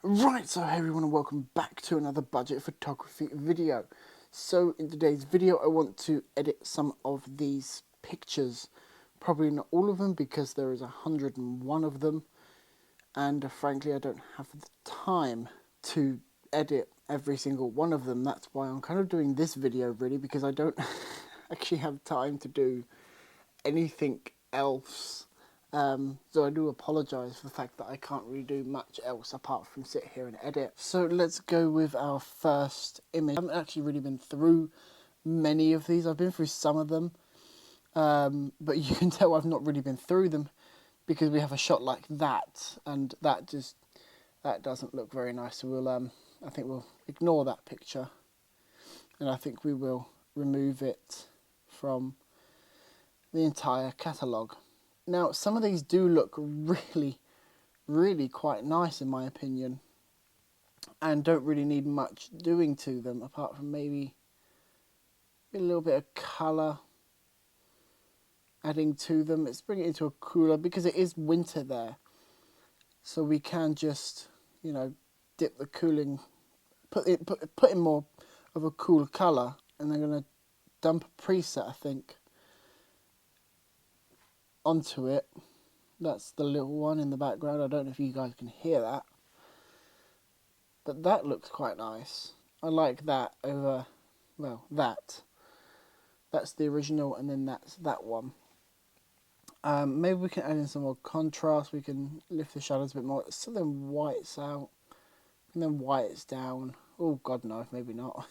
Right, so hey everyone and welcome back to another budget photography video. So in today's video I want to edit some of these pictures. Probably not all of them because there is 101 of them, and frankly I don't have the time to edit every single one of them. That's why I'm kind of doing this video really, because I don't actually have time to do anything else. So I do apologise for the fact that I can't really do much else apart from sit here and edit. So let's go with our first image. I haven't actually really been through many of these. I've been through some of them, but you can tell I've not really been through them because we have a shot like that, and that doesn't look very nice. So we'll I think we'll ignore that picture, and I think we will remove it from the entire catalogue. Now, some of these do look really quite nice in my opinion, and don't really need much doing to them apart from maybe a little bit of colour adding to them. Let's bring it into a cooler because it is winter there, so we can just, you know, dip the cooling, put in more of a cool colour, and I'm going to dump a preset, I think, onto it. That's the little one in the background. I don't know if you guys can hear that, but that looks quite nice. I like that over, well, that's the original, and then that's that one. Maybe we can add in some more contrast. We can lift the shadows a bit more, so then whites out and then whites down. Oh god, no, maybe not.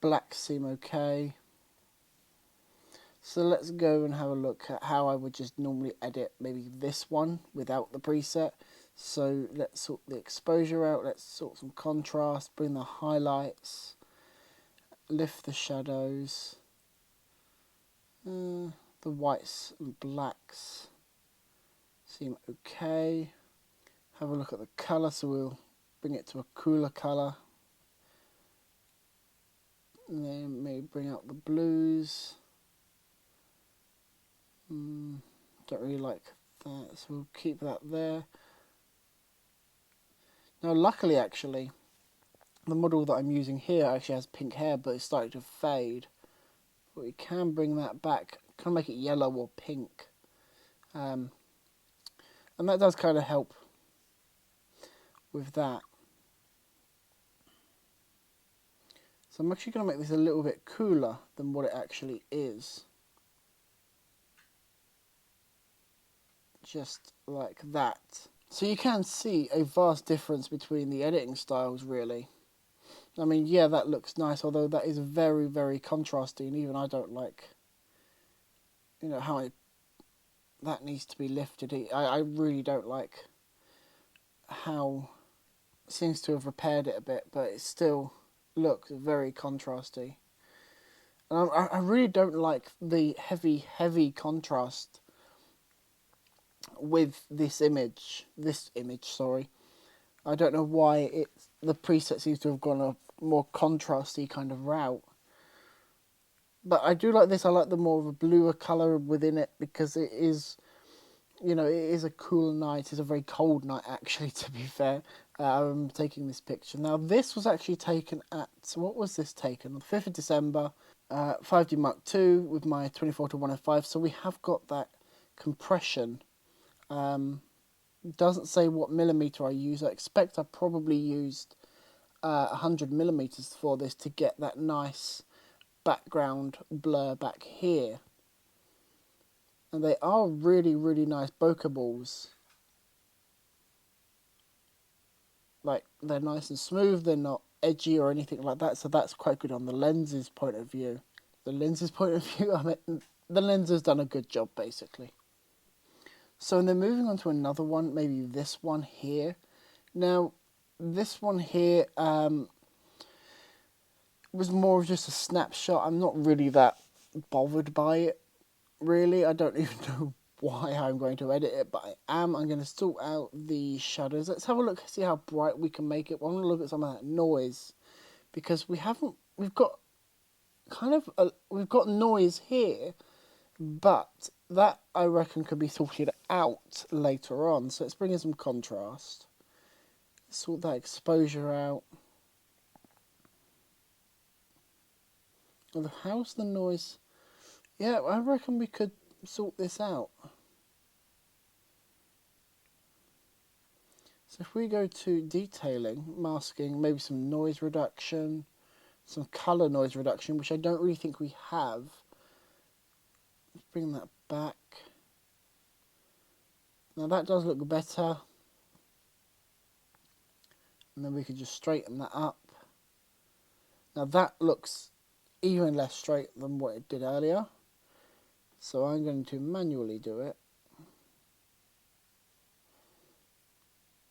Blacks seem okay. So let's go and have a look at how I would just normally edit maybe this one without the preset. So let's sort the exposure out, let's sort some contrast, bring the highlights, lift the shadows, the whites and blacks seem okay. Have a look at the colour, so we'll bring it to a cooler colour. And then maybe bring out the blues. Don't really like that, so we'll keep that there. Now luckily actually, the model that I'm using here actually has pink hair, but it's starting to fade. But we can bring that back, kind of make it yellow or pink. And that does kind of help with that. So I'm actually going to make this a little bit cooler than what it actually is. Just like that. So you can see a vast difference between the editing styles really. I mean, yeah, that looks nice, although that is very contrasty, and even I don't like, you know, how that needs to be lifted. I really don't like how it seems to have repaired it a bit, but it still looks very contrasty. And I really don't like the heavy contrast with this image, sorry. I don't know why the preset seems to have gone a more contrasty kind of route. But I do like this. I like the more of a bluer colour within it because it is, you know, it is a cool night. It's a very cold night actually, to be fair. I'm taking this picture. Now this was actually taken at, what was this taken? On the 5th of December, 5D Mark II with my 24-105. So we have got that compression. Doesn't say what millimeter I use. I expect I probably used 100 millimeters for this to get that nice background blur back here. And they are really nice bokeh balls. Like, they're nice and smooth, they're not edgy or anything like that, so that's quite good on the lens's point of view. I mean, the lens has done a good job basically. So then moving on to another one, maybe this one here. Now, this one here was more of just a snapshot. I'm not really that bothered by it, really. I don't even know why I'm going to edit it, but I am. I'm going to sort out the shadows. Let's have a look, see how bright we can make it. I want to look at some of that noise, because we've got noise here, But that, I reckon, could be sorted out later on. So let's bring in some contrast. Sort that exposure out. How's the noise? Yeah, I reckon we could sort this out. So if we go to detailing, masking, maybe some noise reduction, some colour noise reduction, which I don't really think we have. Let's bring that back. Now that does look better. And then we could just straighten that up. Now that looks even less straight than what it did earlier. So I'm going to manually do it.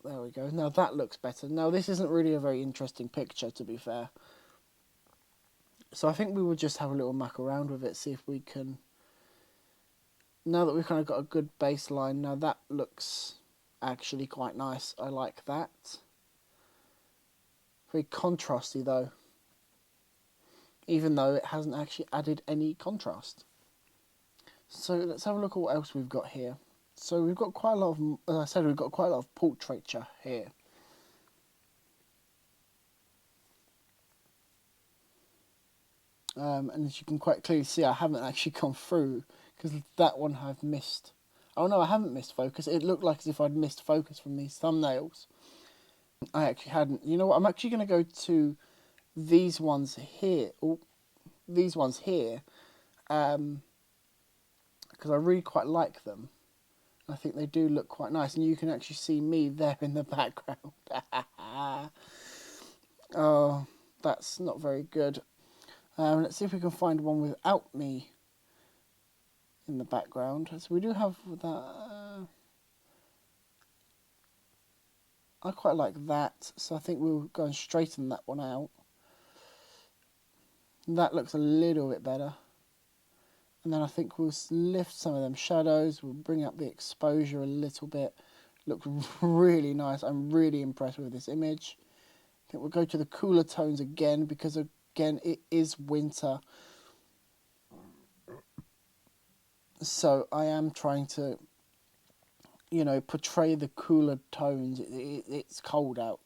There we go. Now that looks better. Now this isn't really a very interesting picture, to be fair. So I think we will just have a little muck around with it, see if we can... Now that we've kind of got a good baseline, now that looks actually quite nice. I like that. Very contrasty though. Even though it hasn't actually added any contrast. So let's have a look at what else we've got here. So we've got quite a lot of, as I said, we've got quite a lot of portraiture here. And as you can quite clearly see, I haven't actually gone through, because that one I've missed. Oh no, I haven't missed focus. It looked like as if I'd missed focus from these thumbnails. I actually hadn't. You know what, I'm actually going to go to these ones here. Oh, these ones here. Because I really quite like them. I think they do look quite nice. And you can actually see me there in the background. Oh, that's not very good. Let's see if we can find one without me in the background. So we do have that. I quite like that. So I think we'll go and straighten that one out. That looks a little bit better. And then I think we'll lift some of them shadows. We'll bring up the exposure a little bit. Looks really nice. I'm really impressed with this image. I think we'll go to the cooler tones again, because again it is winter. So I am trying to, you know, portray the cooler tones. It's cold out.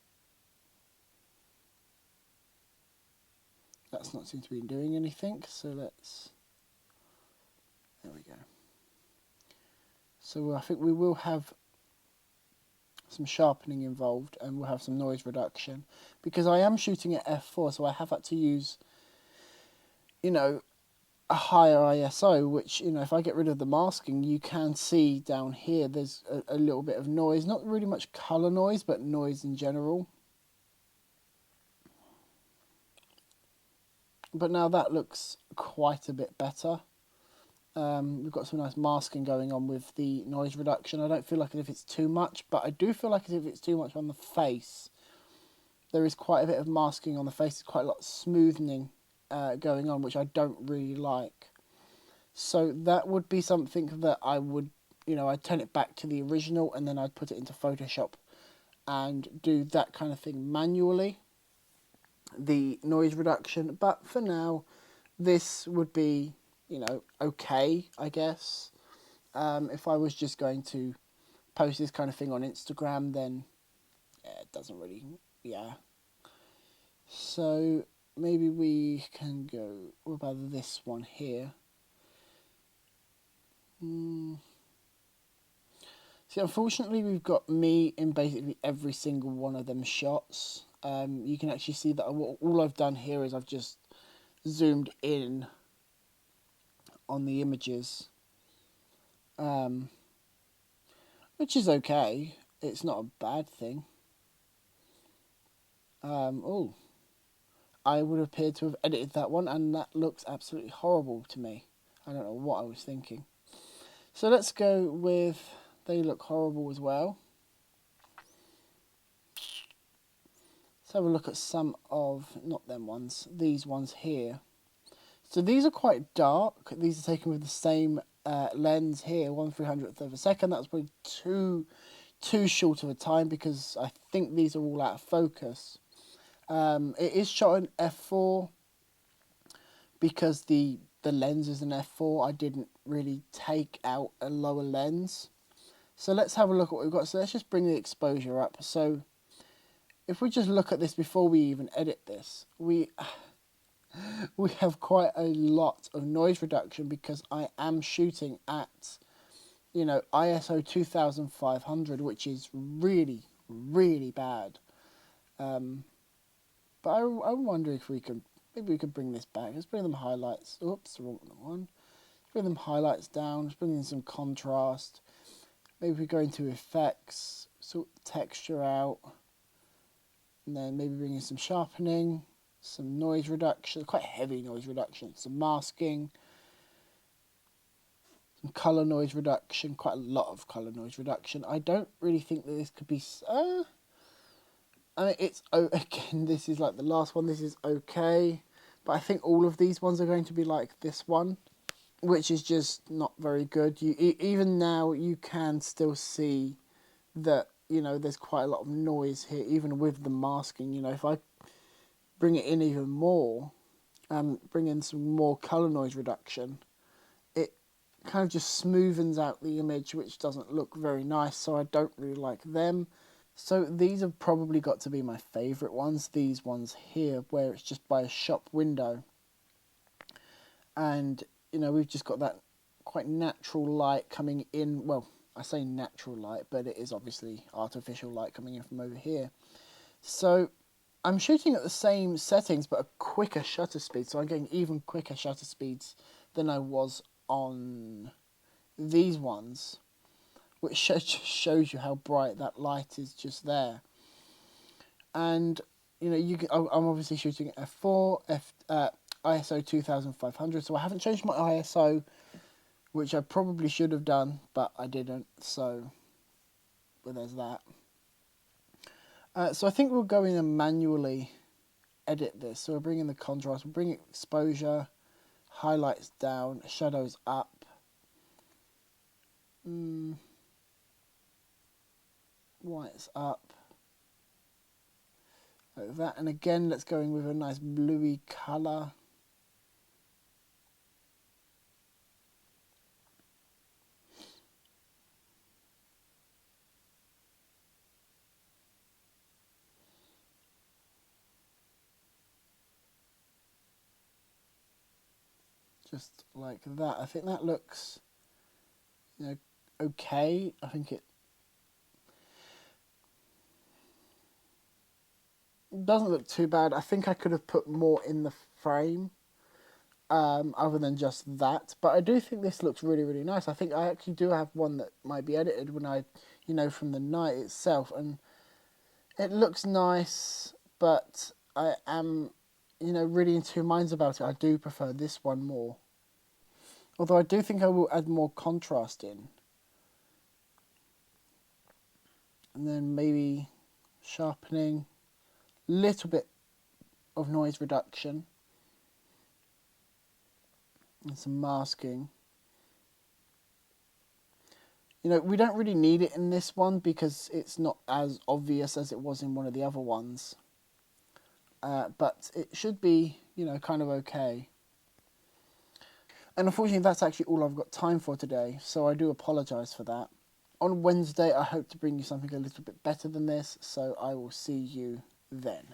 That's not seem to be doing anything. So let's... There we go. So I think we will have some sharpening involved, and we'll have some noise reduction, because I am shooting at f4, so I have had to use, you know, a higher ISO, which, you know, if I get rid of the masking, you can see down here there's a little bit of noise, not really much colour noise, but noise in general. But now that looks quite a bit better. We've got some nice masking going on with the noise reduction. I don't feel like as if it's too much, but I do feel like as if it's too much on the face. There is quite a bit of masking on the face. There's quite a lot of smoothing going on, which I don't really like. So that would be something that I would, you know, I'd turn it back to the original, and then I'd put it into Photoshop and do that kind of thing manually, the noise reduction. But for now, this would be, you know, okay, I guess. If I was just going to post this kind of thing on Instagram, then yeah, it doesn't really, yeah. So maybe we can go, what about this one here? See, unfortunately, we've got me in basically every single one of them shots. You can actually see that all I've done here is I've just zoomed in on the images, which is okay. It's not a bad thing. Oh, I would appear to have edited that one, and that looks absolutely horrible to me. I don't know what I was thinking. So let's go with, they look horrible as well. Let's have a look at some of, not them ones, these ones here. So these are quite dark. These are taken with the same lens here, 1/300th of a second. That's probably too short of a time, because I think these are all out of focus. It is shot in f4 because the lens is an f4. I didn't really take out a lower lens. So let's have a look at what we've got. So let's just bring the exposure up. So if we just look at this before we even edit this, we have quite a lot of noise reduction because I am shooting at, you know, ISO 2500, which is really, really bad. But I wonder if we can, maybe we could bring this back. Let's bring them highlights. Oops, wrong one. Let's bring them highlights down. Let's bring in some contrast. Maybe we go into effects, sort texture out, and then maybe bring in some sharpening, some noise reduction, quite heavy noise reduction, some masking, some colour noise reduction, quite a lot of colour noise reduction. I don't really think that this could be... I mean, it's... again, this is like the last one. This is okay. But I think all of these ones are going to be like this one, which is just not very good. Even now, you can still see that, you know, there's quite a lot of noise here, even with the masking. You know, if I bring it in even more, bring in some more colour noise reduction, it kind of just smoothens out the image, which doesn't look very nice, so I don't really like them. So these have probably got to be my favourite ones, these ones here, where it's just by a shop window. And, you know, we've just got that quite natural light coming in. Well, I say natural light, but it is obviously artificial light coming in from over here. So I'm shooting at the same settings, but a quicker shutter speed. So I'm getting even quicker shutter speeds than I was on these ones, which shows you how bright that light is just there. And, you know, I'm obviously shooting at f4, ISO 2500, so I haven't changed my ISO, which I probably should have done, but I didn't, so well, there's that. So I think we'll go in and manually edit this. So we'll bring in the contrast, we'll bring exposure, highlights down, shadows up. Whites up. Like that. And again, let's go in with a nice bluey colour. Just like that. I think that looks, you know, okay. I think it doesn't look too bad. I think I could have put more in the frame, other than just that. But I do think this looks really, really nice. I think I actually do have one that might be edited when I, you know, from the night itself, and it looks nice. But I am, you know, really in two minds about it. I do prefer this one more. Although I do think I will add more contrast in. And then maybe sharpening, little bit of noise reduction, and some masking. You know, we don't really need it in this one because it's not as obvious as it was in one of the other ones. But it should be, you know, kind of okay. And unfortunately, that's actually all I've got time for today, so I do apologise for that. On Wednesday, I hope to bring you something a little bit better than this, so I will see you then.